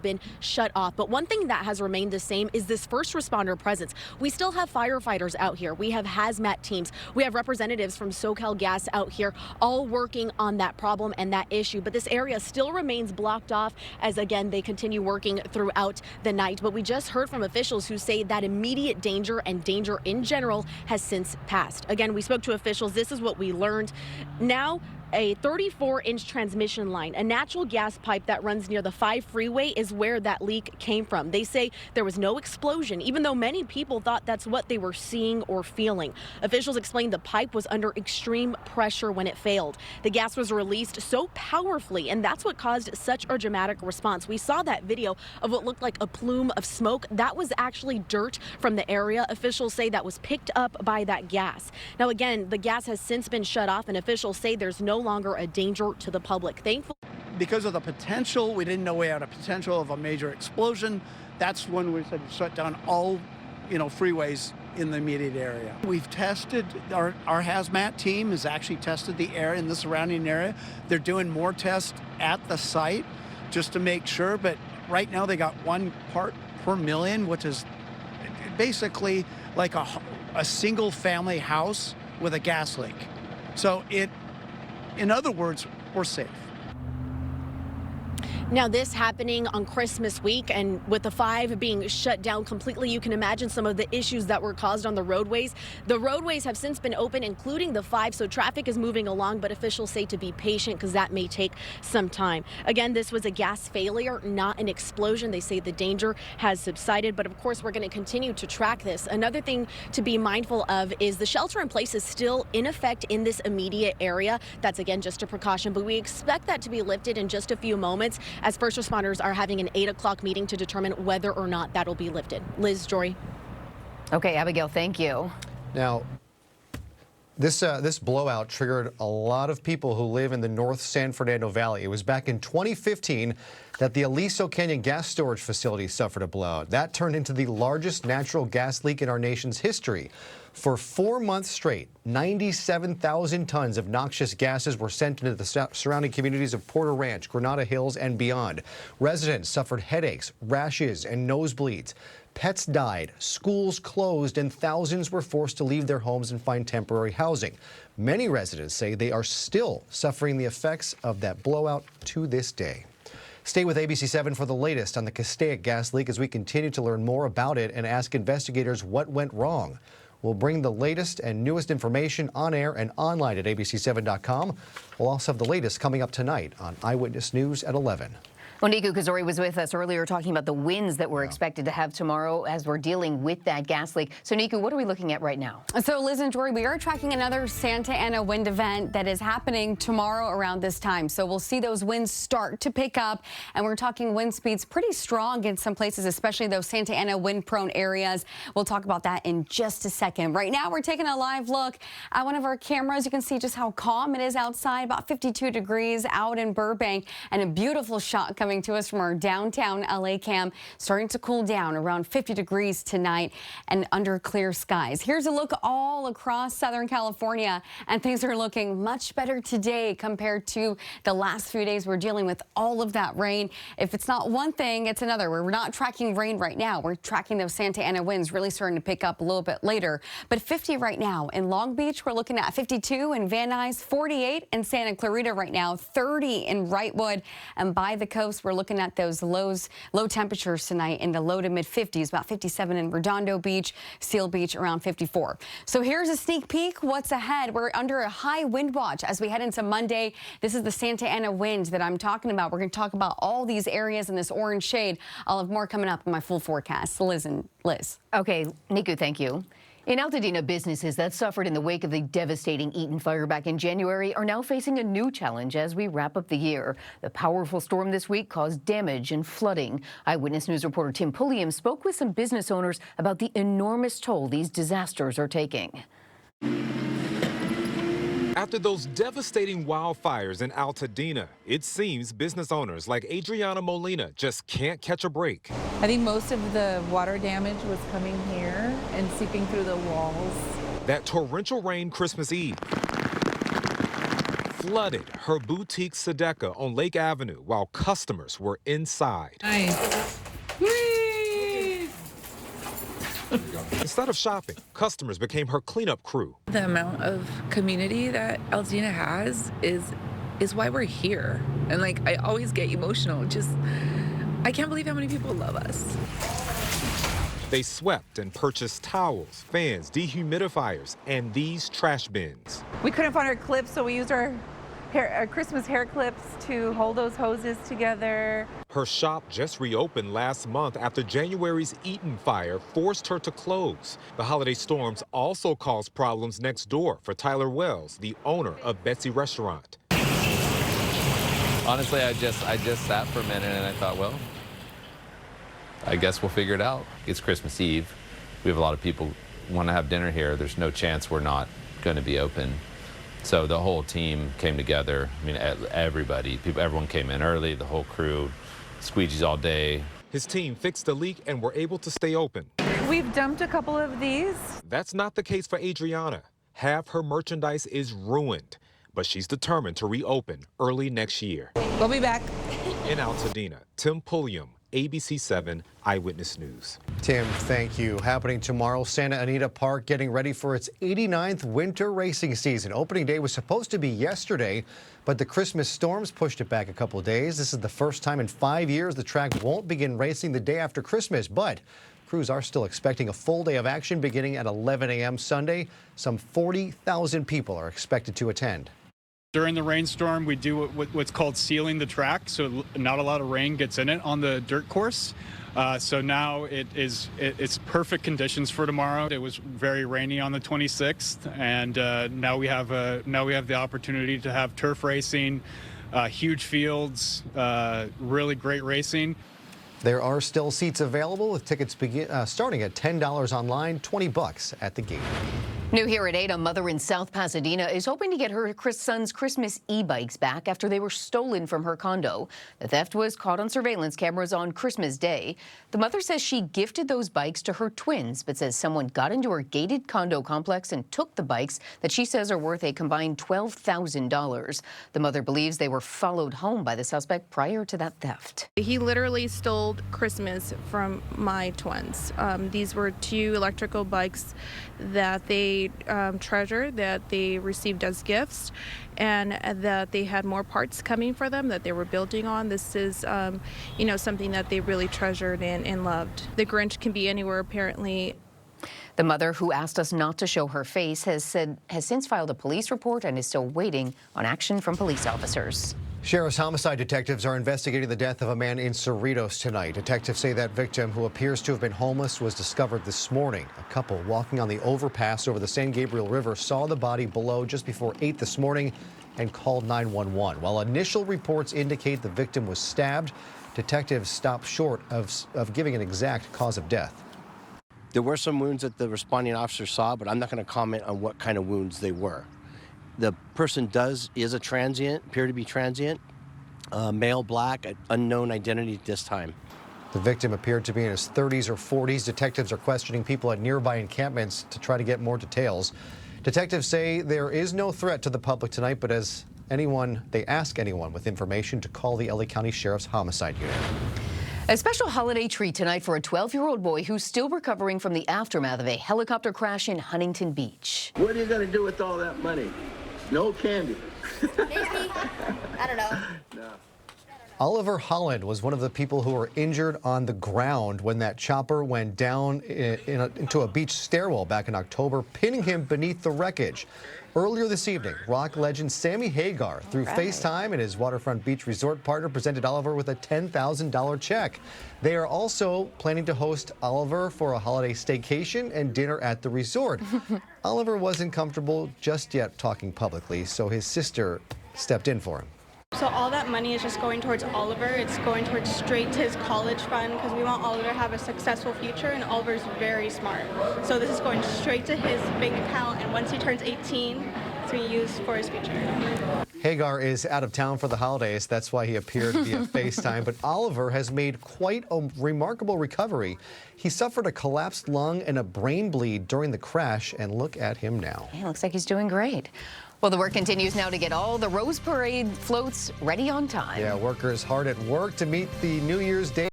been shut off. But one thing that has remained the same is this first responder presence. We still have firefighters out here. We have hazmat teams. We have representatives from SoCalGas out here all working on that problem and that issue. But this area still remains blocked off as, again, they continue working throughout the night. But we just heard from officials who say that immediate danger and danger in general has since passed. Again, we spoke to officials. This is what we learned. Now, a 34-inch transmission line, a natural gas pipe that runs near the 5 freeway is where that leak came from. They say there was no explosion, even though many people thought that's what they were seeing or feeling. Officials explained the pipe was under extreme pressure when it failed. The gas was released so powerfully, and that's what caused such a dramatic response. We saw that video of what looked like a plume of smoke. That was actually dirt from the area. Officials say that was picked up by that gas. Now, again, the gas has since been shut off, and officials say there's no longer a danger to the public. Thankfully, because of the potential, we didn't know we had a potential of a major explosion. That's when we said shut down all, freeways in the immediate area. We've tested, our hazmat team has actually tested the area in the surrounding area. They're doing more tests at the site just to make sure, but right now they got 1 part per million, which is basically like a single family house with a gas leak. So in other words, we're safe. Now, this happening on Christmas week, and with the 5 being shut down completely, you can imagine some of the issues that were caused on the roadways. The roadways have since been open, including the 5, so traffic is moving along, but officials say to be patient because that may take some time. Again, this was a gas failure, not an explosion. They say the danger has subsided, but of course, we're going to continue to track this. Another thing to be mindful of is the shelter in place is still in effect in this immediate area. That's, again, just a precaution, but we expect that to be lifted in just a few moments, as first responders are having an 8 o'clock meeting to determine whether or not that'll be lifted. Liz, Jory. Okay, Abigail, thank you. Now, this blowout triggered a lot of people who live in the North San Fernando Valley. It was back in 2015 that the Aliso Canyon gas storage facility suffered a blowout. That turned into the largest natural gas leak in our nation's history. For 4 months straight, 97,000 tons of noxious gases were sent into the surrounding communities of Porter Ranch, Granada Hills, and beyond. Residents suffered headaches, rashes, and nosebleeds. Pets died, schools closed, and thousands were forced to leave their homes and find temporary housing. Many residents say they are still suffering the effects of that blowout to this day. Stay with ABC7 for the latest on the Castaic gas leak as we continue to learn more about it and ask investigators what went wrong. We'll bring the latest and newest information on air and online at abc7.com. We'll also have the latest coming up tonight on Eyewitness News at 11. Well, Niku Kazori was with us earlier talking about the winds that we're expected to have tomorrow as we're dealing with that gas leak. So, Niku, what are we looking at right now? So, Liz and Jory, we are tracking another Santa Ana wind event that is happening tomorrow around this time. So we'll see those winds start to pick up, and we're talking wind speeds pretty strong in some places, especially those Santa Ana wind-prone areas. We'll talk about that in just a second. Right now, we're taking a live look at one of our cameras. You can see just how calm it is outside, about 52 degrees out in Burbank, and a beautiful shot coming to us from our downtown LA cam, starting to cool down around 50 degrees tonight and under clear skies. Here's a look all across Southern California, and things are looking much better today compared to the last few days. We're dealing with all of that rain. If it's not one thing, it's another. We're not tracking rain right now. We're tracking those Santa Ana winds really starting to pick up a little bit later. But 50 right now in Long Beach, we're looking at 52 in Van Nuys, 48 in Santa Clarita right now, 30 in Wrightwood, and by the coast, we're looking at those low temperatures tonight in the low to mid 50s, about 57 in Redondo Beach, Seal Beach around 54. So here's a sneak peek what's ahead. We're under a high wind watch as we head into Monday. This is the Santa Ana wind that I'm talking about. We're going to talk about all these areas in this orange shade. I'll have more coming up in my full forecast. Liz. Okay, Niku, thank you. In Altadena, businesses that suffered in the wake of the devastating Eaton fire back in January are now facing a new challenge as we wrap up the year. The powerful storm this week caused damage and flooding. Eyewitness News reporter Tim Pulliam spoke with some business owners about the enormous toll these disasters are taking. After those devastating wildfires in Altadena, it seems business owners like Adriana Molina just can't catch a break. I think most of the water damage was coming here and seeping through the walls. That torrential rain Christmas Eve flooded her boutique Sedeka on Lake Avenue while customers were inside. Nice. Instead of shopping, customers became her cleanup crew. The amount of community that Altadena has is why we're here. And like, I always get emotional. I can't believe how many people love us. They swept and purchased towels, fans, dehumidifiers, and these trash bins. We couldn't find our clips, so we used our Christmas hair clips to hold those hoses together. Her shop just reopened last month after January's Eaton fire forced her to close. The holiday storms also caused problems next door for Tyler Wells, the owner of Betsy Restaurant. Honestly, I just sat for a minute and I thought, well, I guess we'll figure it out. It's Christmas Eve. We have a lot of people want to have dinner here. There's no chance we're not going to be open. So the whole team came together. I mean, everyone came in early, the whole crew, squeegees all day. His team fixed the leak and were able to stay open. We've dumped a couple of these. That's not the case for Adriana. Half her merchandise is ruined, but she's determined to reopen early next year. We'll be back. In Altadena, Tim Pulliam, ABC 7 Eyewitness News. Tim, thank you. Happening tomorrow, Santa Anita Park getting ready for its 89th winter racing season. Opening day was supposed to be yesterday, but the Christmas storms pushed it back a couple of days. This is the first time in 5 years the track won't begin racing the day after Christmas, but crews are still expecting a full day of action beginning at 11 a.m. Sunday. Some 40,000 people are expected to attend. During the rainstorm, we do what's called sealing the track, so not a lot of rain gets in it on the dirt course. So now it's perfect conditions for tomorrow. It was very rainy on the 26th, and now we have the opportunity to have turf racing, huge fields, really great racing. There are still seats available with tickets starting at $10 online, $20 at the gate. New here at 8, a mother in South Pasadena is hoping to get her son's Christmas e-bikes back after they were stolen from her condo. The theft was caught on surveillance cameras on Christmas Day. The mother says she gifted those bikes to her twins, but says someone got into her gated condo complex and took the bikes that she says are worth a combined $12,000. The mother believes they were followed home by the suspect prior to that theft. He literally stole Christmas from my twins. These were 2 electrical bikes that they treasured, that they received as gifts, and that they had more parts coming for them that they were building on. This is, something that they really treasured and loved. The Grinch can be anywhere, apparently. The mother, who asked us not to show her face, has since filed a police report and is still waiting on action from police officers. Sheriff's homicide detectives are investigating the death of a man in Cerritos tonight. Detectives say that victim, who appears to have been homeless, was discovered this morning. A couple walking on the overpass over the San Gabriel River saw the body below just before 8 this morning and called 911. While initial reports indicate the victim was stabbed, detectives stopped short of giving an exact cause of death. There were some wounds that the responding officer saw, but I'm not going to comment on what kind of wounds they were. The person is a transient, appear to be transient, male, black, unknown identity at this time. The victim appeared to be in his 30s or 40s. Detectives are questioning people at nearby encampments to try to get more details. Detectives say there is no threat to the public tonight, but they ask anyone with information to call the LA County Sheriff's Homicide Unit. A special holiday treat tonight for a 12-year-old boy who's still recovering from the aftermath of a helicopter crash in Huntington Beach. What are you going to do with all that money? No candy. Maybe. I don't know. No. Oliver Holland was one of the people who were injured on the ground when that chopper went down into a beach stairwell back in October, pinning him beneath the wreckage. Earlier this evening, rock legend Sammy Hagar, through FaceTime and his waterfront beach resort partner, presented Oliver with a $10,000 check. They are also planning to host Oliver for a holiday staycation and dinner at the resort. Oliver wasn't comfortable just yet talking publicly, so his sister stepped in for him. So all that money is just going towards Oliver. It's going towards straight to his college fund because we want Oliver to have a successful future, and Oliver's very smart. So this is going straight to his bank account, and once he turns 18, it's being used for his future. Hagar is out of town for the holidays. That's why he appeared via FaceTime. But Oliver has made quite a remarkable recovery. He suffered a collapsed lung and a brain bleed during the crash, and look at him now. Yeah, looks like he's doing great. Well, the work continues now to get all the Rose Parade floats ready on time. Yeah, workers hard at work to meet the New Year's Day.